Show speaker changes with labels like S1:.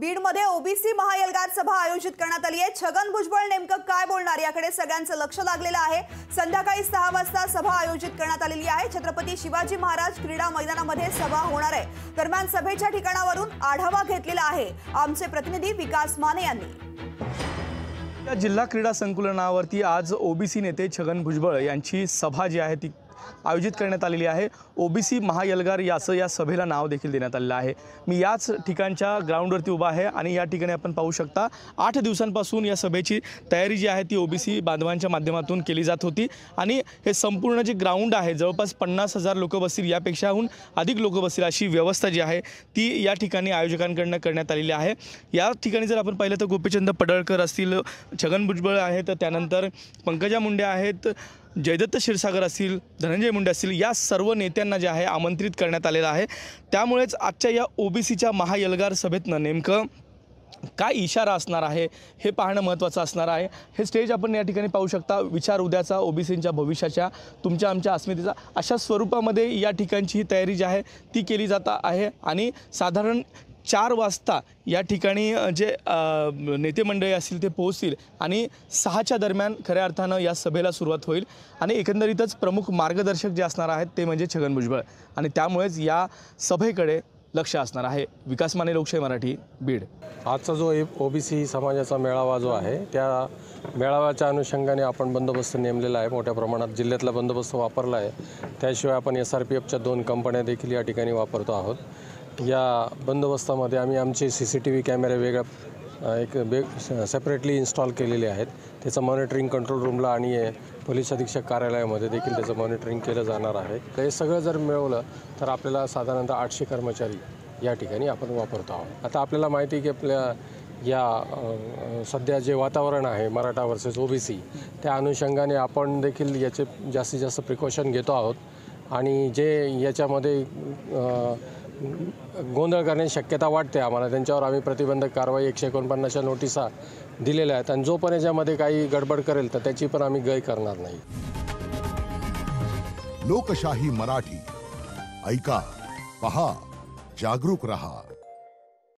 S1: बीडमध्ये ओबीसी महाएल्गार सभा आयोजित करण्यात आली आहे। छगन भुजबळ नेमकं काय बोलणार याकडे सगळ्यांचं लक्ष लागलेलं आहे। संध्याकाळी 6 वाजता सभा आयोजित करण्यात आलेली आहे। छत्रपती शिवाजी महाराज क्रीडा मैदानामध्ये सभा होणार आहे। दरम्यान सभेच्या ठिकाणावरून आढावा घेतलेला आहे आमचे प्रतिनिधी विकास माने यांनी।
S2: जिल्हा क्रीडा संकुलनावरती आज ओबीसी नेते छगन भुजबळ यांची सभा जी आहे ती आयोजित करण्यात आलेली आहे। ओबीसी महाएल्गार याचं या सभेला नाव देखील देण्यात आलेलं आहे। मी याच ठिकाणच्या ग्राउंडवरती उभा आहे आणि या ठिकाणी आपण पाहू शकता 8 दिवसांपासून या सभेची तयारी जी आहे ती ओबीसी बांधवांच्या माध्यमातून केली जात होती आणि हे संपूर्ण जे ग्राउंड आहे जवळपास 50,000 लोक बसतील, यापेक्षाहून अधिक लोक बसतील अशी व्यवस्था जी आहे ती या ठिकाणी आयोजकांकडून करण्यात आलेली आहे। या ठिकाणी जर आपण पाहिलं तर गोपीचंद पडळकर असतील, छगन भुजबळ आहेत, त्यानंतर पंकजा मुंडे आहेत, जयदत्त क्षीरसागर असतील, धनंजय मुंडे असतील, या सर्व नेत्यांना जे आहे आमंत्रित करण्यात आलेलं आहे। त्यामुळेच आजच्या या ओबीसीच्या महाएल्गार सभेतनं नेमकं काय इशारा असणार आहे हे पाहणं महत्त्वाचं असणार आहे। हे स्टेज आपण या ठिकाणी पाहू शकता। विचार उद्याचा, ओबीसींच्या भविष्याच्या, तुमच्या आमच्या अस्मितेचा, अशा स्वरूपामध्ये या ठिकाणची ही तयारी जी आहे ती केली जात आहे आणि साधारण 4 वाजता या ठिकाणी जे नेते मंडळी असतील ते पोहोचतील आणि 6च्या दरम्यान खऱ्या अर्थानं या सभेला सुरुवात होईल आणि एकंदरीतच प्रमुख मार्गदर्शक जे असणार आहेत ते म्हणजे छगन भुजबळ आणि त्यामुळेच या सभेकडे लक्ष असणार आहे। विकास माने, लोकशाही मराठी, बीड।
S3: आजचा जो ओबीसी समाजाचा मेळावा जो आहे त्या मेळाव्याच्या अनुषंगाने आपण बंदोबस्त नेमलेला आहे। मोठ्या प्रमाणात जिल्ह्यातला बंदोबस्त वापरला आहे। त्याशिवाय आपण SRPFच्या 2 कंपन्या देखील या ठिकाणी वापरतो आहोत। या बंदोबस्तामध्ये आम्ही आमचे CCTV कॅमेरे वेगळ्या सेपरेटली इन्स्टॉल केलेले आहेत। त्याचं मॉनिटरिंग कंट्रोल रूमला आणि पोलीस अधीक्षक कार्यालयामध्ये देखील त्याचं मॉनिटरिंग केलं जाणार आहे। हे सगळं जर मिळवलं तर आपल्याला साधारणतः 800 कर्मचारी या ठिकाणी आपण वापरतो आहोत। आता आपल्याला माहिती आहे की आपल्या या सध्या जे वातावरण आहे मराठा वर्सेस ओबीसी, त्या अनुषंगाने आपण देखील याचे जास्तीत जास्त प्रिकॉशन घेतो आहोत आणि जे याच्यामध्ये गोंधळ करण्याची शक्यता वाटते आम्हाला त्यांच्यावर आम्ही प्रतिबंधक कारवाई 149च्या नोटिसा दिलेल्या आहेत आणि जो पण याच्यामध्ये काही गडबड करेल तर त्याची पण आम्ही गय करणार नाही।
S4: लोकशाही मराठी, ऐका, पहा, जागरूक रहा।